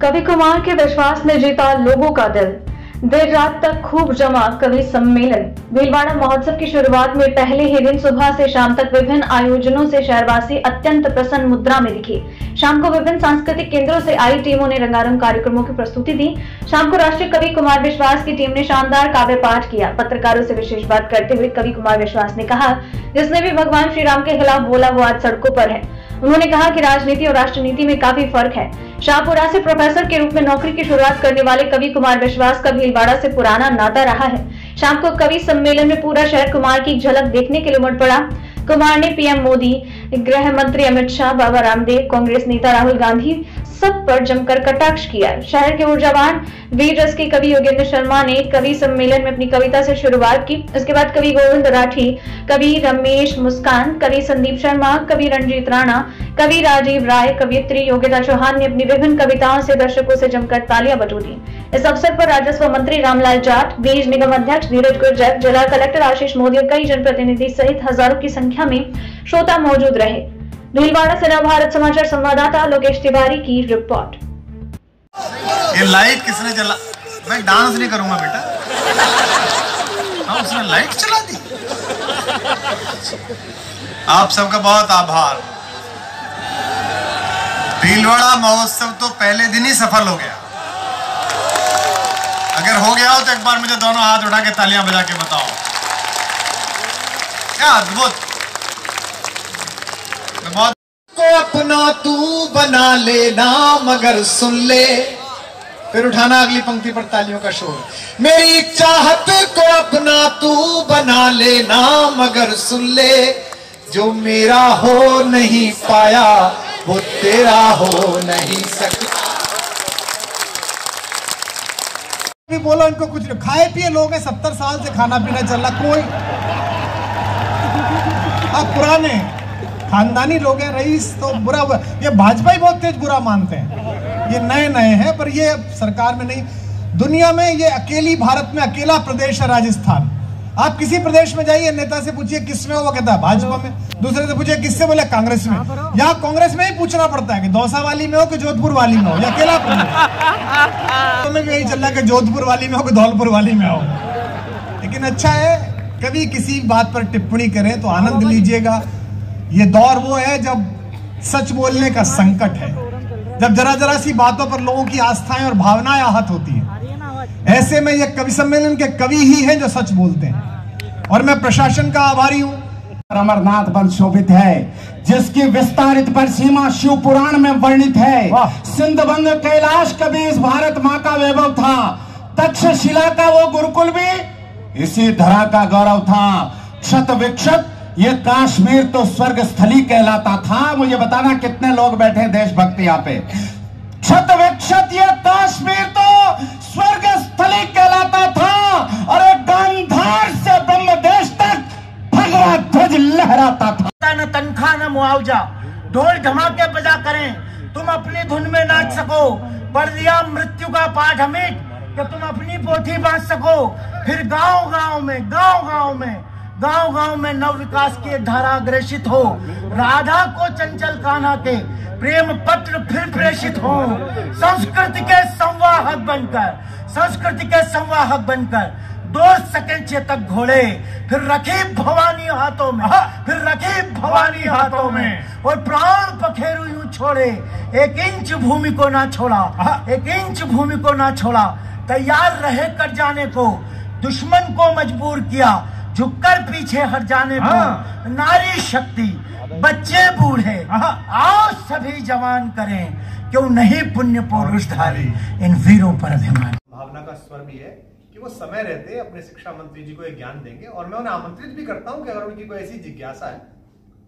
कवि कुमार के विश्वास ने जीता लोगों का दिल। देर रात तक खूब जमा कवि सम्मेलन। भीलवाड़ा महोत्सव की शुरुआत में पहले ही दिन सुबह से शाम तक विभिन्न आयोजनों से शहरवासी अत्यंत प्रसन्न मुद्रा में दिखे। शाम को विभिन्न सांस्कृतिक केंद्रों से आई टीमों ने रंगारंग कार्यक्रमों की प्रस्तुति दी। शाम को राष्ट्रीय कवि कुमार विश्वास की टीम ने शानदार काव्य पाठ किया। पत्रकारों से विशेष बात करते हुए कवि कुमार विश्वास ने कहा, जिसने भी भगवान श्री राम के खिलाफ बोला वो आज सड़कों पर है। उन्होंने कहा कि राजनीति और राष्ट्रनीति में काफी फर्क है। शाहपुरा से प्रोफेसर के रूप में नौकरी की शुरुआत करने वाले कवि कुमार विश्वास का भीलवाड़ा से पुराना नाता रहा है। शाम को कवि सम्मेलन में पूरा शहर कुमार की झलक देखने के लिए उमड़ पड़ा। कुमार ने पीएम मोदी, गृह मंत्री अमित शाह, बाबा रामदेव, कांग्रेस नेता राहुल गांधी सब पर जमकर कटाक्ष किया। शहर के ऊर्जावान वीर रस के कवि योगेंद्र शर्मा ने कवि सम्मेलन में अपनी कविता से शुरुआत की। उसके बाद कवि गोविंद राठी, कवि रमेश मुस्कान, कवि संदीप शर्मा, कवि रंजीत राणा, कवि राजीव राय, कवियत्री योगिता चौहान ने अपनी विभिन्न कविताओं से दर्शकों से जमकर तालियां बटोरी। इस अवसर पर राजस्व मंत्री रामलाल जाट, बीज निगम अध्यक्ष धीरज गुर्जर, जिला कलेक्टर आशीष मोदी और कई जनप्रतिनिधि सहित हजारों की संख्या में श्रोता मौजूद रहे। भीलवाड़ा से नवभारत समाचार संवाददाता लोकेश तिवारी की रिपोर्ट। ये लाइट किसने जला? मैं डांस नहीं करूंगा बेटा। हाँ, उसने लाइट चला दी। आप सबका बहुत आभार। भीलवाड़ा महोत्सव तो पहले दिन ही सफल हो गया। अगर हो गया हो तो एक बार मुझे दोनों हाथ उठा के तालियां बजा के बताओ। क्या अद्भुत। को अपना तू बना लेना मगर सुन ले। फिर उठाना अगली पंक्ति पर तालियों का शोर। मेरी चाहत को अपना तू बना लेना मगर सुन ले। जो मेरा हो नहीं पाया वो तेरा हो नहीं सकता। भी बोला इनको कुछ खाए पिए लोग हैं, 70 साल से खाना पीना चल रहा। कोई अब पुराने खानदानी लोग हैं, रईस तो बुरा, ये भाजपा ही बहुत तेज बुरा मानते हैं। ये नए नए हैं पर ये सरकार में नहीं, दुनिया में ये अकेली, भारत में अकेला प्रदेश है राजस्थान। आप किसी प्रदेश में जाइए, नेता से पूछिए किसमें हो, वो कहता है भाजपा में। दूसरे से पूछिए किससे, बोले कांग्रेस में। यहाँ कांग्रेस में ही पूछना पड़ता है कि दौसा वाली में हो कि जोधपुर वाली में हो, या अकेला प्रदेश। तो मैं यही चल रहा है कि जोधपुर वाली में हो कि धौलपुर वाली में हो। लेकिन अच्छा है, कभी किसी बात पर टिप्पणी करें तो आनंद लीजिएगा। ये दौर वो है जब सच बोलने का संकट है, जब जरा जरा सी बातों पर लोगों की आस्थाएं और भावनाएं आहत होती हैं। ऐसे में ये कवि सम्मेलन के कवि ही हैं जो सच बोलते हैं। और मैं प्रशासन का आभारी हूं। अमरनाथ वन शोभित है, जिसकी विस्तारित पर सीमा शिव पुराण में वर्णित है। सिंधुबंग कैलाश कभी इस भारत माँ का वैभव था। तक्षशिला का वो गुरुकुल भी इसी धरा का गौरव था। क्षत विक्षत ये काश्मीर तो स्वर्ग स्थली कहलाता था। मुझे बताना कितने लोग बैठे हैं देशभक्ति यहाँ पे। क्षत विक्षत ये काश्मीर तो स्वर्ग स्थली कहलाता था और एक गांधार से ब्रह्म देश तक भगवा ध्वज लहराता था। न तनख्वाह न मुआवजा, ढोल धमाके बजा करें, तुम अपनी धुन में नाच सको। पढ़ दिया मृत्यु का पाठ हमें कि तुम अपनी पोथी बांध सको। फिर गांव गांव में नव विकास की एक धारा अग्रेषित हो। राधा को चंचल कान्हा के प्रेम पत्र फिर प्रेषित हो। संस्कृति के संवाहक बनकर 2 सेकंड चेतक घोड़े फिर रखी भवानी हाथों में और प्राण पखेरु यूं छोड़े। 1 इंच भूमि को ना छोड़ा, तैयार रहे कर जाने को। दुश्मन को मजबूर किया झुककर पीछे हट जाने को। नारी शक्ति, बच्चे बूढ़े, आओ सभी जवान करें, क्यों नहीं पुण्य पुरुषधारी इन वीरों पर अभिमान। भावना का स्वर भी है कि वो समय रहते अपने शिक्षा मंत्री जी को एक ज्ञान देंगे। और मैं उन्हें आमंत्रित भी करता हूं कि अगर उनकी कोई ऐसी जिज्ञासा है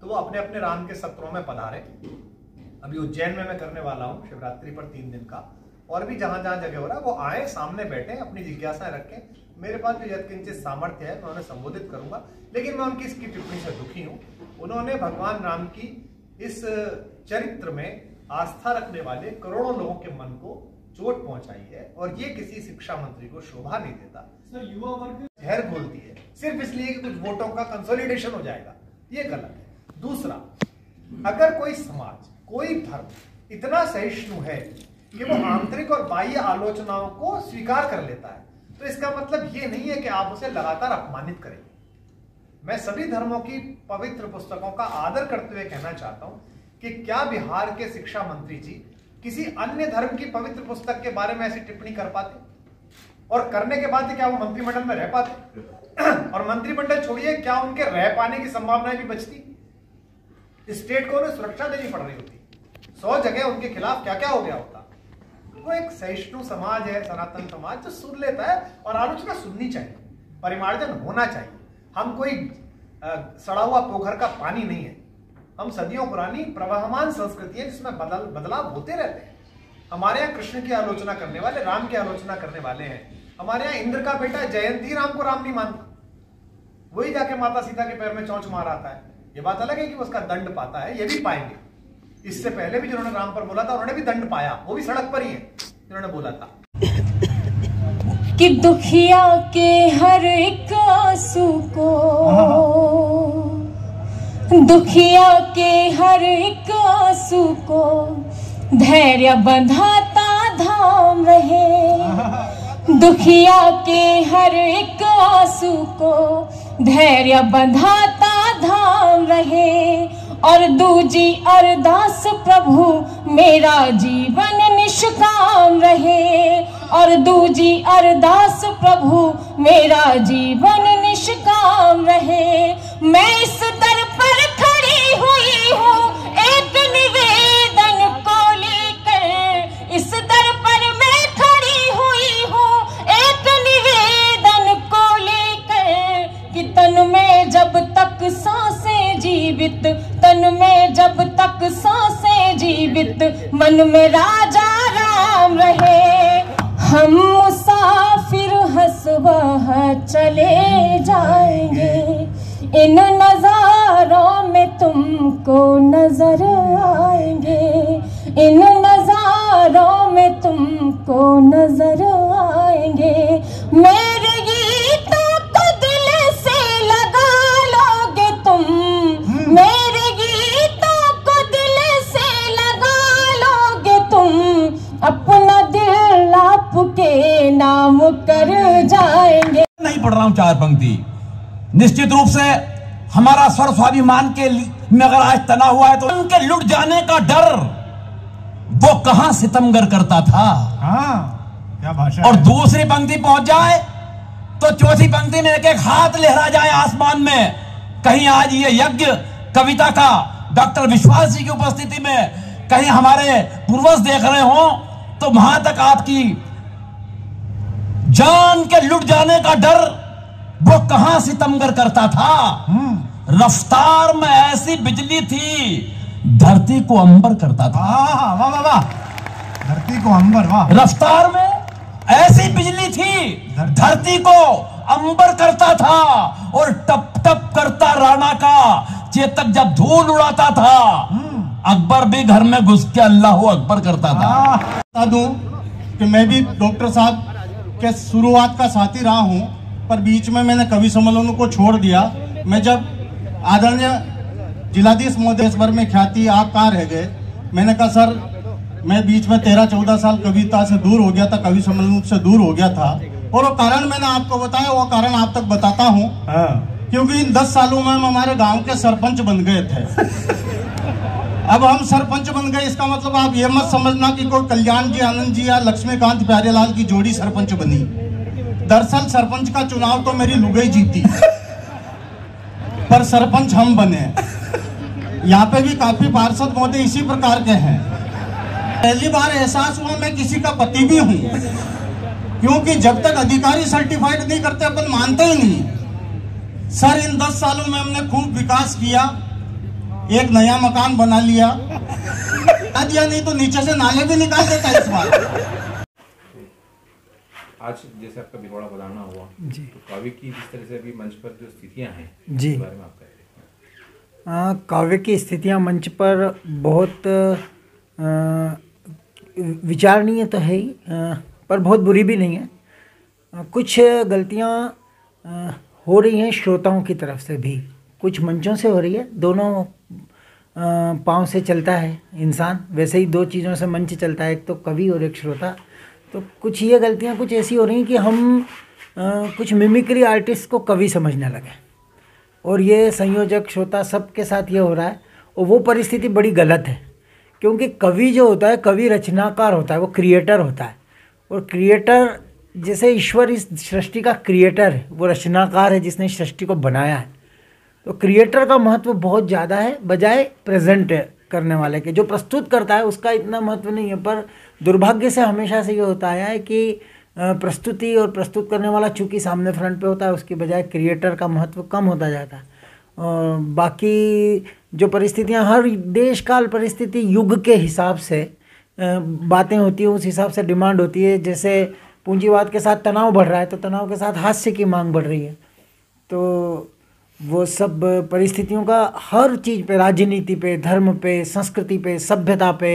तो वो अपने अपने राम के सत्रों में पधारे। अभी उज्जैन में मैं करने वाला हूं शिवरात्रि पर 3 दिन का, और भी जहां जहां जगह हो रहा है वो आए, सामने बैठे, अपनी जिज्ञासाएं रखें। मेरे पास जो यत्किंचित सामर्थ्य है मैं उन्हें संबोधित करूंगा। लेकिन मैं उनकी इसकी टिप्पणी से दुखी हूं। उन्होंने भगवान राम की इस चरित्र में आस्था रखने वाले करोड़ों लोगों के मन को चोट पहुंचाई है, और ये किसी शिक्षा मंत्री को शोभा नहीं देता। सर, युवा वर्ग जहर घोलती है सिर्फ इसलिए कि कुछ वोटों का कंसोलिडेशन हो जाएगा, ये गलत है। दूसरा, अगर कोई समाज, कोई धर्म इतना सहिष्णु है कि वो आंतरिक और बाह्य आलोचनाओं को स्वीकार कर लेता है। तो इसका मतलब ये नहीं है कि आप उसे लगातार अपमानित करेंगे। मैं सभी धर्मों की पवित्र पुस्तकों का आदर करते हुए कहना चाहता हूं कि क्या बिहार के शिक्षा मंत्री जी किसी अन्य धर्म की पवित्र पुस्तक के बारे में ऐसी टिप्पणी कर पाते? और करने के बाद क्या वो मंत्रिमंडल में रह पाते? और मंत्रिमंडल छोड़िए, क्या उनके रह पाने की संभावनाएं भी बचती? स्टेट को उन्हें सुरक्षा देनी पड़ रही होती। 100 जगह उनके खिलाफ क्या क्या हो गया होता। वो एक सहिष्णु समाज है, सनातन समाज, जो सुन लेता है और आलोचना सुननी चाहिए, परिमार्जन होना चाहिए। हम कोई सड़ा हुआ पोखर का पानी नहीं है। हम सदियों पुरानी प्रवहमान संस्कृति है जिसमें बदलाव होते रहते हैं। हमारे यहाँ कृष्ण की आलोचना करने वाले, राम की आलोचना करने वाले हैं। हमारे यहाँ इंद्र का बेटा जयंती राम को राम नहीं मानता, वही जाके माता सीता के पैर में चोंच मार आता है। ये बात अलग है कि वो उसका दंड पाता है, ये भी पाएंगे। इससे पहले भी जिन्होंने राम पर बोला था उन्होंने भी दंड पाया, वो भी सड़क पर ही है जिन्होंने बोला था कि दुखिया के हर एक आंसू को, दुखिया के हर एक आंसू को धैर्य बंधाता धाम रहे। दुखिया के हर एक आंसू को धैर्य बंधाता धाम रहे। और दूजी अरदास प्रभु मेरा जीवन निष्काम रहे। और दूजी अरदास प्रभु मेरा जीवन निष्काम रहे। मैं इस दर पर खड़ी हुई हूँ एक निवेदन को लेकर। इस दर पर मैं खड़ी हुई हूँ एक निवेदन को लेकर कि तन में जब तक सांसें जीवित, तन में जब तक सांसें जीवित, मन में राजा राम रहे। हम मुसाफिर हंस-बह चले जाएंगे, इन नजारों में तुमको नजर आएंगे। इन नजारों में तुमको नजर आएंगे। मेरे गीतों को दिल से लगा लोगे तुम, मेरे गीतों को दिल से लगा लोगे तुम। अपना दिल आपके नाम कर जाएंगे। नहीं पढ़ रहा हूं 4 पंक्ति। निश्चित रूप से हमारा स्वर स्वाभिमान के में अगर आज तना हुआ है तो उनके लुट जाने का डर वो कहां सितमगर करता था। क्या भाषा। और दूसरी पंक्ति पहुंच जाए तो चौथी पंक्ति में एक एक हाथ लहरा जाए आसमान में। कहीं आज ये यज्ञ कविता का डॉक्टर विश्वास जी की उपस्थिति में कहीं हमारे पूर्वज देख रहे हो तो वहां तक आपकी जान के लुट जाने का डर वो कहां सितमगर करता था। रफ्तार में ऐसी बिजली थी धरती को अंबर करता था। वाह वाह वाह, धरती को अंबर, वाह। रफ्तार में ऐसी बिजली थी धरती को अंबर करता था। और टप टप करता राणा का चेतक जब धूल उड़ाता था, अकबर भी घर में घुस के अल्लाह अकबर करता था। बता दूं कि मैं भी डॉक्टर साहब के शुरुआत का साथी रहा हूं, पर बीच में मैंने कवि सम्मेलनों को छोड़ दिया। मैं जब आदरणीय जिलाधीश महोदय देश भर में ख्याति आप कहाँ रह गए, मैंने कहा सर मैं बीच में 13-14 साल कविता से दूर हो गया था, कवि सम्मेलन से दूर हो गया था। और वो कारण मैंने आपको बताया, वो कारण आप तक बताता हूँ। क्योंकि इन 10 सालों में हम हमारे गांव के सरपंच बन गए थे। अब हम सरपंच बन गए, इसका मतलब आप ये मत समझना कि कोई कल्याण जी आनंद जी या लक्ष्मीकांत प्यारेलाल की जोड़ी सरपंच बनी। दरअसल सरपंच का चुनाव तो मेरी लुगाई जीती, पर सरपंच हम बने। यहाँ पे भी काफी पार्षद महोदय इसी प्रकार के हैं। पहली बार एहसास हुआ मैं किसी का पति भी हूँ, क्योंकि जब तक अधिकारी सर्टिफाइड नहीं करते अपन मानते ही नहीं। सर इन 10 सालों में हमने खूब विकास किया, एक नया मकान बना लिया, दिया नहीं तो नीचे से नाले भी निकाल देता इस बार। आज जैसे आपका भिलवाड़ा पधारना हुआ जी, तो काव्य की जिस तरह से अभी मंच पर जो स्थितियां हैं जी, इसके बारे में आप कह रहे हैं। काव्य की स्थितियां मंच पर बहुत विचारणीय तो है ही, पर बहुत बुरी भी नहीं है। कुछ गलतियां हो रही हैं श्रोताओं की तरफ से भी, कुछ मंचों से हो रही है। दोनों पाँव से चलता है इंसान, वैसे ही दो चीज़ों से मंच चलता है, एक तो कवि और एक श्रोता। तो कुछ ये गलतियाँ कुछ ऐसी हो रही हैं कि हम कुछ मिमिक्री आर्टिस्ट को कवि समझने लगे, और ये संयोजक श्रोता सबके साथ ये हो रहा है, और वो परिस्थिति बड़ी गलत है। क्योंकि कवि जो होता है, कवि रचनाकार होता है, वो क्रिएटर होता है। और क्रिएटर जैसे ईश्वर इस सृष्टि का क्रिएटर है, वो रचनाकार है जिसने सृष्टि को बनाया है। तो क्रिएटर का महत्व बहुत ज़्यादा है बजाय प्रेजेंट करने वाले के। जो प्रस्तुत करता है उसका इतना महत्व नहीं है, पर दुर्भाग्य से हमेशा से ये होता आया है कि प्रस्तुति और प्रस्तुत करने वाला चूँकि सामने फ्रंट पे होता है, उसकी बजाय क्रिएटर का महत्व कम होता जाता है। और बाकी जो परिस्थितियाँ, हर देश काल परिस्थिति युग के हिसाब से बातें होती हैं, उस हिसाब से डिमांड होती है। जैसे पूंजीवाद के साथ तनाव बढ़ रहा है, तो तनाव के साथ हास्य की मांग बढ़ रही है। तो वो सब परिस्थितियों का हर चीज़ पे, राजनीति पे, धर्म पे, संस्कृति पे, सभ्यता पे,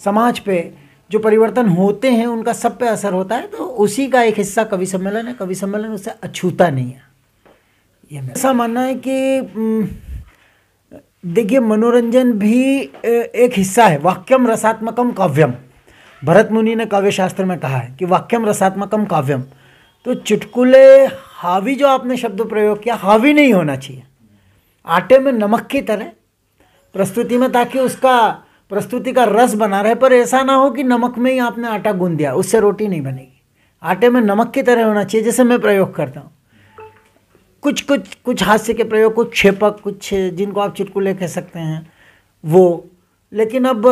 समाज पे जो परिवर्तन होते हैं उनका सब पे असर होता है। तो उसी का एक हिस्सा कवि सम्मेलन है। कवि सम्मेलन उससे अछूता नहीं है। ये मेरा ऐसा मानना है कि देखिए, मनोरंजन भी एक हिस्सा है। वाक्यम रसात्मकम काव्यम, भरत मुनि ने काव्य शास्त्र में कहा है कि वाक्यम रसात्मकम काव्यम। तो चुटकुले, हावी जो आपने शब्द प्रयोग किया, हावी नहीं होना चाहिए, आटे में नमक की तरह प्रस्तुति में, ताकि उसका प्रस्तुति का रस बना रहे। पर ऐसा ना हो कि नमक में ही आपने आटा गूंद दिया, उससे रोटी नहीं बनेगी। आटे में नमक की तरह होना चाहिए, जैसे मैं प्रयोग करता हूँ। कुछ हास्य के प्रयोग, कुछ क्षेपक, कुछ जिनको आप चुटकुले कह सकते हैं वो। लेकिन अब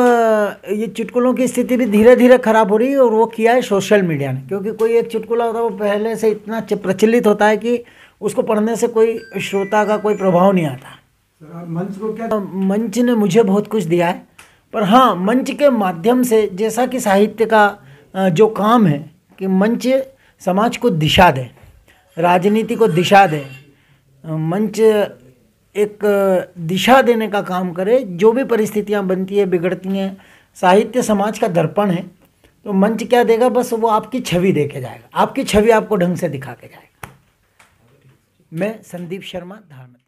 ये चुटकुलों की स्थिति भी धीरे धीरे खराब हो रही है, और वो किया है सोशल मीडिया ने। क्योंकि कोई एक चुटकुला होता है वो पहले से इतना प्रचलित होता है कि उसको पढ़ने से कोई श्रोता का कोई प्रभाव नहीं आता। मंच को क्या, मंच ने मुझे बहुत कुछ दिया है, पर हाँ, मंच के माध्यम से, जैसा कि साहित्य का जो काम है कि मंच समाज को दिशा दे, राजनीति को दिशा दे, मंच एक दिशा देने का काम करे। जो भी परिस्थितियां बनती है, बिगड़ती हैं, साहित्य समाज का दर्पण है। तो मंच क्या देगा, बस वो आपकी छवि दे के जाएगा, आपकी छवि आपको ढंग से दिखा के जाएगा। मैं संदीप शर्मा, धारणा।